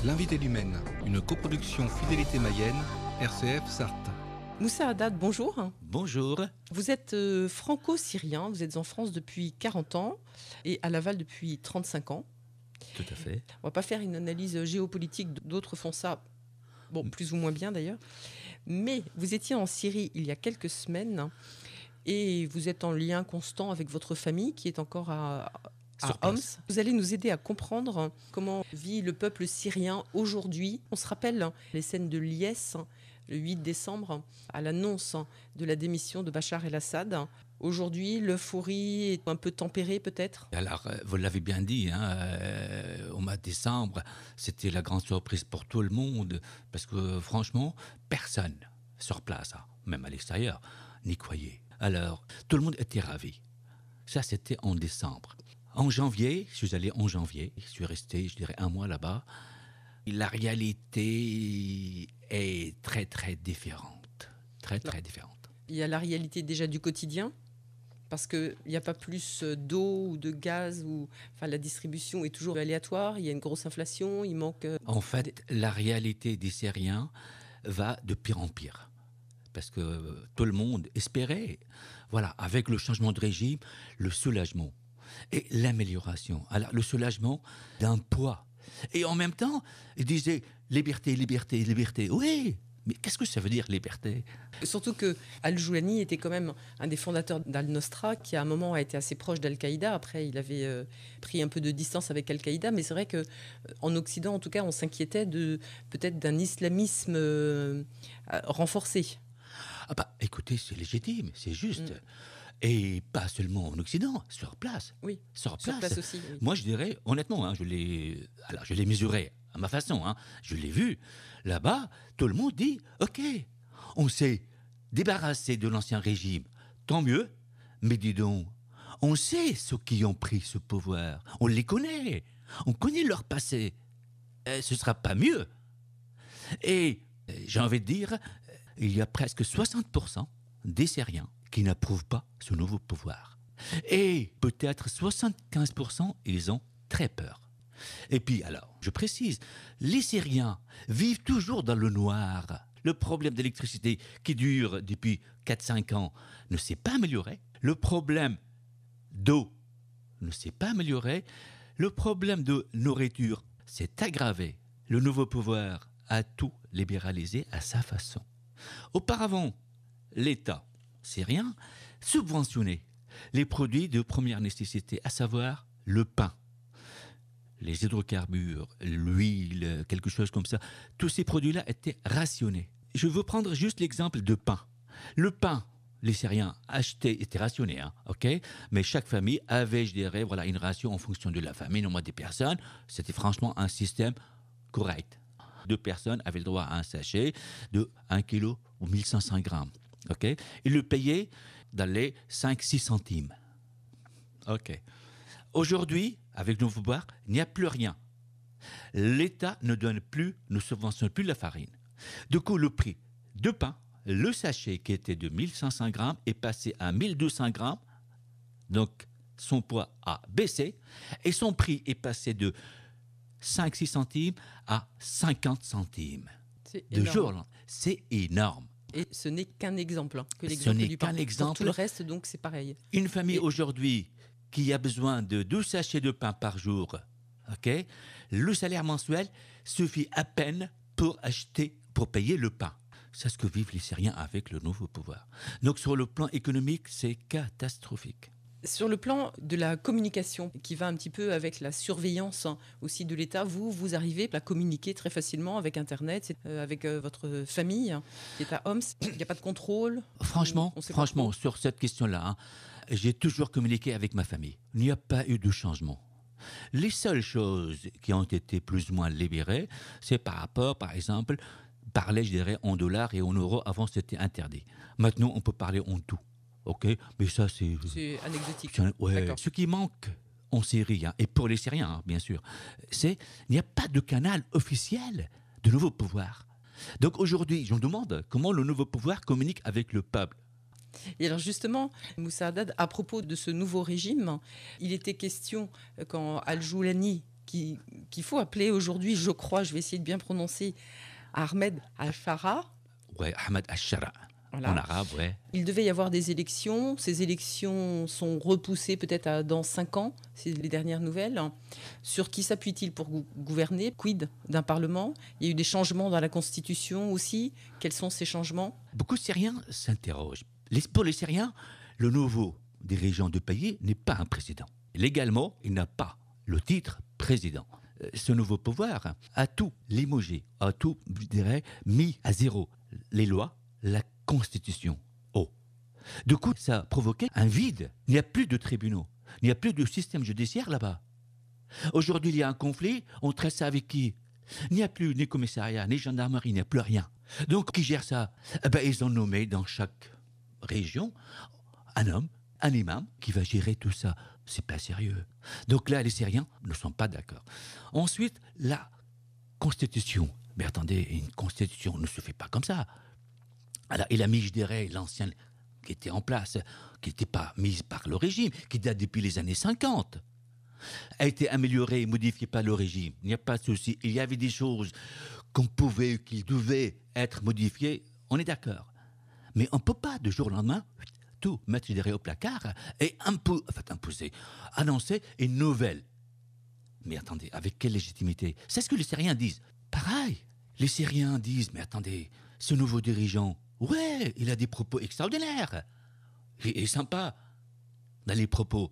L'invité du Maine, une coproduction Fidélité Mayenne, RCF Sarthe. Moussa Haddad, bonjour. Bonjour. Vous êtes franco-syrien, vous êtes en France depuis 40 ans et à Laval depuis 35 ans. Tout à fait. On ne va pas faire une analyse géopolitique, d'autres font ça, plus ou moins bien d'ailleurs. Mais vous étiez en Syrie il y a quelques semaines et vous êtes en lien constant avec votre famille qui est encore à Homs. Vous allez nous aider à comprendre comment vit le peuple syrien aujourd'hui. On se rappelle les scènes de Liès, le 8 décembre, à l'annonce de la démission de Bachar el-Assad. Aujourd'hui, l'euphorie est un peu tempérée peut-être. Alors, vous l'avez bien dit, au mois de décembre, c'était la grande surprise pour tout le monde, parce que franchement, personne sur place, même à l'extérieur, n'y croyait. Alors, tout le monde était ravi. Ça, c'était en décembre. En janvier, je suis allé en janvier, je suis resté, je dirais, 1 mois là-bas. La réalité est très, très différente. Très, très différente. Il y a la réalité déjà du quotidien, parce qu'il n'y a pas plus d'eau ou de gaz, la distribution est toujours aléatoire, il y a une grosse inflation, il manque... En fait, la réalité des Syriens va de pire en pire. Parce que tout le monde espérait, avec le changement de régime, le soulagement et l'amélioration. Alors, le soulagement d'un poids. Et en même temps, il disait liberté, liberté, liberté. Oui, mais qu'est-ce que ça veut dire, liberté ? Surtout que Al-Joulani était quand même un des fondateurs d'Al-Nosra, qui à un moment a été assez proche d'Al-Qaïda. Après, il avait pris un peu de distance avec Al-Qaïda. Mais c'est vrai qu'en Occident, en tout cas, on s'inquiétait peut-être d'un islamisme renforcé. Écoutez, c'est légitime, c'est juste. Et pas seulement en Occident, sur place. Oui, sur place aussi. Oui. Moi, je dirais, honnêtement, je l'ai mesuré à ma façon. Je l'ai vu. Là-bas, tout le monde dit, OK, on s'est débarrassé de l'ancien régime. Tant mieux. Mais dis donc, on sait ceux qui ont pris ce pouvoir. On les connaît. On connaît leur passé. Ce ne sera pas mieux. Et j'ai envie de dire, il y a presque 60% des Syriens qui n'approuvent pas ce nouveau pouvoir. Et peut-être 75%, ils ont très peur. Et puis alors, je précise, les Syriens vivent toujours dans le noir. Le problème d'électricité qui dure depuis 4-5 ans ne s'est pas amélioré. Le problème d'eau ne s'est pas amélioré. Le problème de nourriture s'est aggravé. Le nouveau pouvoir a tout libéralisé à sa façon. Auparavant, l'État syrien subventionnait les produits de première nécessité, à savoir le pain, les hydrocarbures, l'huile, quelque chose comme ça. Tous ces produits-là étaient rationnés. Je veux prendre juste l'exemple de pain. Le pain, les Syriens achetaient, était rationné, ok ? Mais chaque famille avait, je dirais, une ration en fonction de la famille, au moins des personnes. C'était franchement un système correct. 2 personnes avaient le droit à un sachet de 1 kg ou 1500 grammes. Okay. Ils le payaient dans les 5-6 centimes. Ok. Aujourd'hui, avec le nouveau pouvoir, il n'y a plus rien. L'État ne subventionne plus la farine. Du coup, le prix de pain, le sachet qui était de 1500 grammes est passé à 1200 grammes. Donc, son poids a baissé et son prix est passé de 5-6 centimes à 50 centimes. C'est de jour. C'est énorme. Et ce n'est qu'un exemple. Ce n'est qu'un exemple. Pour tout le reste, donc, c'est pareil. Une famille aujourd'hui qui a besoin de 12 sachets de pain par jour, okay, le salaire mensuel suffit à peine pour payer le pain. C'est ce que vivent les Syriens avec le nouveau pouvoir. Donc sur le plan économique, c'est catastrophique. Sur le plan de la communication, qui va un petit peu avec la surveillance aussi de l'État, vous arrivez à communiquer très facilement avec Internet, avec votre famille qui est à Homs. Il n'y a pas de contrôle. Franchement, sur cette question-là, j'ai toujours communiqué avec ma famille. Il n'y a pas eu de changement. Les seules choses qui ont été plus ou moins libérées, c'est par rapport, par exemple, parler, je dirais, en dollars et en euros. Avant, c'était interdit. Maintenant, on peut parler en tout. Ok, mais ça c'est anecdotique. Ce qui manque en Syrie, et pour les Syriens, bien sûr, c'est qu'il n'y a pas de canal officiel de nouveau pouvoir. Donc aujourd'hui, je me demande comment le nouveau pouvoir communique avec le peuple. Et alors justement, Moussa Haddad, à propos de ce nouveau régime, il était question, quand Al-Joulani qu'il faut appeler aujourd'hui, je crois, je vais essayer de bien prononcer, Ahmed Al-Shara. Ouais, Ahmed Al-Shara. Voilà. En arabe, ouais. Il devait y avoir des élections. Ces élections sont repoussées peut-être dans 5 ans, c'est les dernières nouvelles. Sur qui s'appuie-t-il pour gouverner? Quid d'un parlement? Il y a eu des changements dans la Constitution aussi. Quels sont ces changements? Beaucoup de Syriens s'interrogent. Pour les Syriens, le nouveau dirigeant du pays n'est pas un président. Légalement, il n'a pas le titre président. Ce nouveau pouvoir a tout limogé, a tout, je dirais, mis à zéro. Les lois, la Constitution. Oh. Du coup, ça a provoqué un vide. Il n'y a plus de tribunaux. Il n'y a plus de système judiciaire là-bas. Aujourd'hui, il y a un conflit. On traite ça avec qui? Il n'y a plus ni commissariat, ni gendarmerie, il n'y a plus rien. Donc, qui gère ça? Ils ont nommé dans chaque région un homme, un imam, qui va gérer tout ça. C'est pas sérieux. Donc là, les Syriens ne sont pas d'accord. Ensuite, la Constitution. Mais attendez, une Constitution ne se fait pas comme ça. Alors, il a mis, je dirais, l'ancienne qui était en place, qui n'était pas mise par le régime, qui date depuis les années 50, a été améliorée, modifiée par le régime. Il n'y a pas de souci. Il y avait des choses qui devaient être modifiées. On est d'accord. Mais on ne peut pas, de jour au lendemain, tout mettre, je dirais, au placard et imposer, annoncer une nouvelle. Mais attendez, avec quelle légitimité? C'est ce que les Syriens disent. Pareil, les Syriens disent, mais attendez, ce nouveau dirigeant, ouais, il a des propos extraordinaires. Il est sympa dans les propos.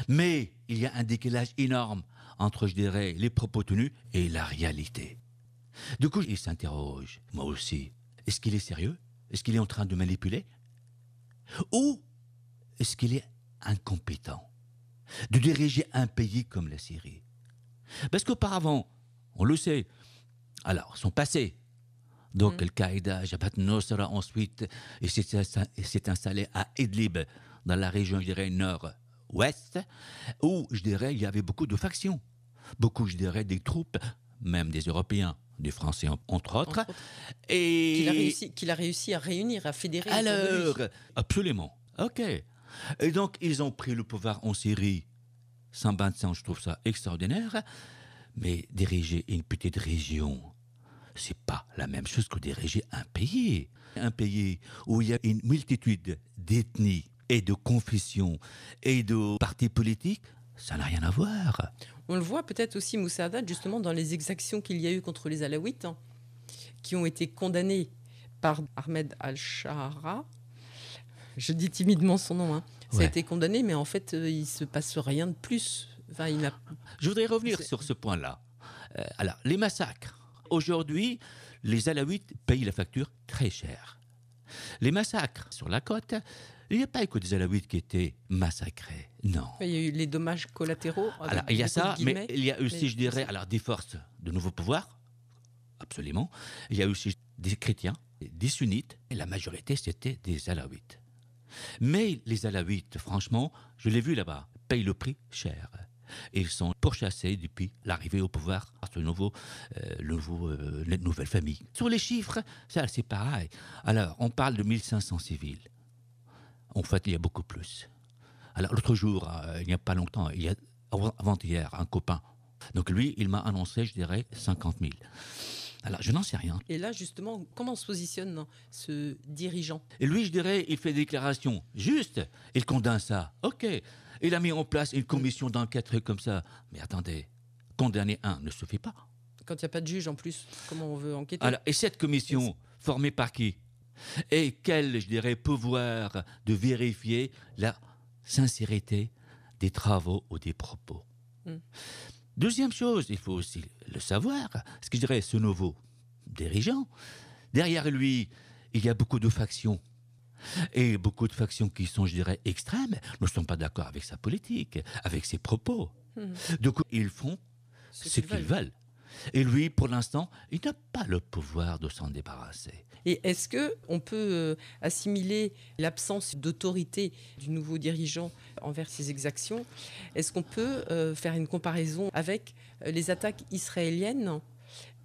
Mais il y a un décalage énorme entre, je dirais, les propos tenus et la réalité. Du coup, ils s'interrogent, moi aussi. Est-ce qu'il est sérieux? Est-ce qu'il est en train de manipuler? Ou est-ce qu'il est incompétent de diriger un pays comme la Syrie? Parce qu'auparavant, on le sait, alors, son passé, donc Al-Qaïda, Jabhat al-Nusra ensuite, et s'est installé à Idlib, dans la région, je dirais, nord-ouest, où, je dirais, il y avait beaucoup de factions. Beaucoup, je dirais, des troupes, même des Européens, des Français, entre autres. Et qu'il a réussi à réunir, à fédérer. Alors, absolument. OK. Et donc, ils ont pris le pouvoir en Syrie. 125, je trouve ça extraordinaire. Mais diriger une petite région, c'est pas la même chose que diriger un pays. Un pays où il y a une multitude d'ethnies et de confessions et de partis politiques, ça n'a rien à voir. On le voit peut-être aussi, Moussa Haddad, justement dans les exactions qu'il y a eu contre les Alaouites, qui ont été condamnés par Ahmed Al-Shara. Je dis timidement son nom. Ça a été condamné, mais en fait, il ne se passe rien de plus. Enfin, Je voudrais revenir sur ce point-là. Alors, les massacres. Aujourd'hui, les Alaouites payent la facture très cher. Les massacres sur la côte, il n'y a pas que des Alaouites qui étaient massacrés. Non. Il y a eu les dommages collatéraux. Alors, il y a ça, mais il y a aussi, je dirais, des forces de nouveau pouvoir. Absolument. Il y a aussi des chrétiens, des sunnites, et la majorité, c'était des Alaouites. Mais les Alaouites, franchement, je l'ai vu là-bas, payent le prix cher. Ils sont pourchassés depuis l'arrivée au pouvoir par la nouvelle famille. Sur les chiffres, ça c'est pareil. Alors, on parle de 1500 civils. En fait, il y a beaucoup plus. Alors, l'autre jour, il n'y a pas longtemps, avant-hier, un copain. Donc lui, il m'a annoncé, je dirais, 50 000. Alors, je n'en sais rien. Et là, justement, comment se positionne ce dirigeant? Et lui, je dirais, il fait des déclarations justes. Il condamne ça. OK. Il a mis en place une commission d'enquête comme ça. Mais attendez, condamner un ne suffit pas. Quand il n'y a pas de juge, en plus, comment on veut enquêter? Alors, et cette commission, formée par qui? Et quel, je dirais, pouvoir de vérifier la sincérité des travaux ou des propos? Deuxième chose, il faut aussi le savoir, ce que je dirais, ce nouveau dirigeant, derrière lui, il y a beaucoup de factions. Et beaucoup de factions qui sont, je dirais, extrêmes, ne sont pas d'accord avec sa politique, avec ses propos. Donc, ils font ce qu'ils veulent. Et lui, pour l'instant, il n'a pas le pouvoir de s'en débarrasser. Et est-ce qu'on peut assimiler l'absence d'autorité du nouveau dirigeant envers ses exactions? Est-ce qu'on peut faire une comparaison avec les attaques israéliennes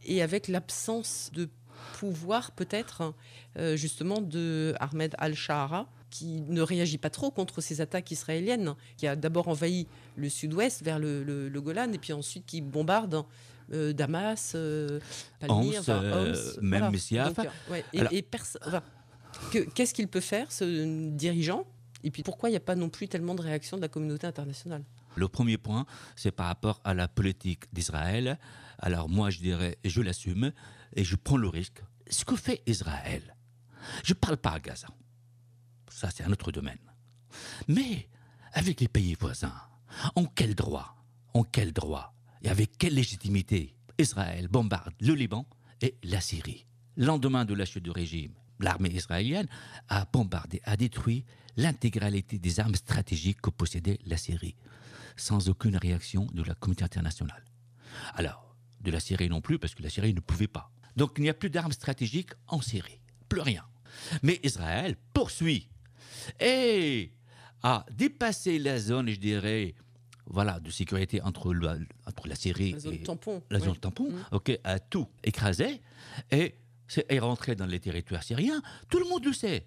et avec l'absence de pouvoir peut-être justement de Ahmed Al-Shara? qui ne réagit pas trop contre ces attaques israéliennes, qui a d'abord envahi le sud-ouest vers le Golan et puis ensuite qui bombarde Damas, Palmyre, Homs, même voilà. Messia. Donc, qu'est-ce qu'il peut faire, ce dirigeant? Et puis pourquoi il n'y a pas non plus tellement de réaction de la communauté internationale? Le premier point, c'est par rapport à la politique d'Israël. Alors moi, je dirais, je l'assume et je prends le risque. Ce que fait Israël, je ne parle pas à Gaza. Ça, c'est un autre domaine. Mais avec les pays voisins, en quel droit et avec quelle légitimité Israël bombarde le Liban et la Syrie? Lendemain de la chute du régime, l'armée israélienne a bombardé, a détruit l'intégralité des armes stratégiques que possédait la Syrie, sans aucune réaction de la communauté internationale. Alors, de la Syrie non plus, parce que la Syrie ne pouvait pas. Donc il n'y a plus d'armes stratégiques en Syrie, plus rien. Mais Israël poursuit et a dépassé la zone, je dirais, voilà, de sécurité entre la Syrie la zone et tampon. la zone tampon, a tout écrasé et est rentré dans les territoires syriens. Tout le monde le sait.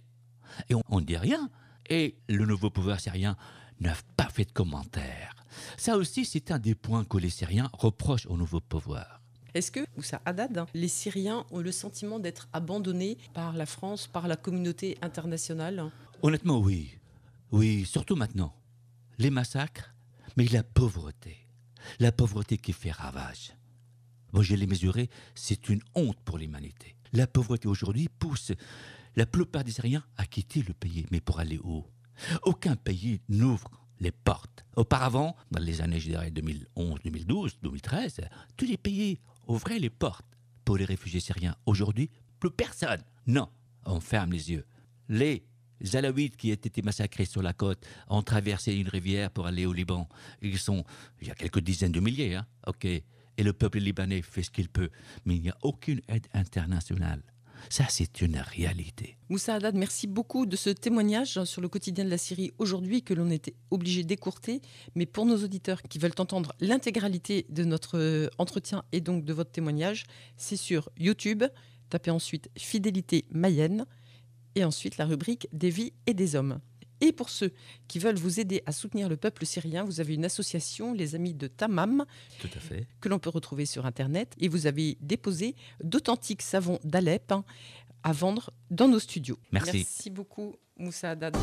Et on ne dit rien. Et le nouveau pouvoir syrien n'a pas fait de commentaires. Ça aussi, c'est un des points que les Syriens reprochent au nouveau pouvoir. Est-ce que, Moussa Haddad, les Syriens ont le sentiment d'être abandonnés par la France, par la communauté internationale? Honnêtement, oui. Oui, surtout maintenant. Les massacres, mais la pauvreté. La pauvreté qui fait ravage. Bon, je l'ai mesuré, c'est une honte pour l'humanité. La pauvreté aujourd'hui pousse la plupart des Syriens à quitter le pays. Mais pour aller où? Aucun pays n'ouvre les portes. Auparavant, dans les années, je dirais, 2011, 2012, 2013, tous les pays ouvraient les portes pour les réfugiés syriens. Aujourd'hui, plus personne. Non, on ferme les yeux. Les Alaouites qui ont été massacrés sur la côte ont traversé une rivière pour aller au Liban. Il y a quelques dizaines de milliers, hein, ok. Et le peuple libanais fait ce qu'il peut. Mais il n'y a aucune aide internationale. Ça, c'est une réalité. Moussa Haddad, merci beaucoup de ce témoignage sur le quotidien de la Syrie aujourd'hui que l'on était obligé d'écourter. Mais pour nos auditeurs qui veulent entendre l'intégralité de notre entretien et donc de votre témoignage, c'est sur YouTube. Tapez ensuite Fidélité Mayenne et ensuite la rubrique des vies et des hommes. Et pour ceux qui veulent vous aider à soutenir le peuple syrien, vous avez une association, les Amis de Tamam, Tout à fait. que l'on peut retrouver sur Internet. Et vous avez déposé d'authentiques savons d'Alep à vendre dans nos studios. Merci. Merci beaucoup, Moussa Haddad.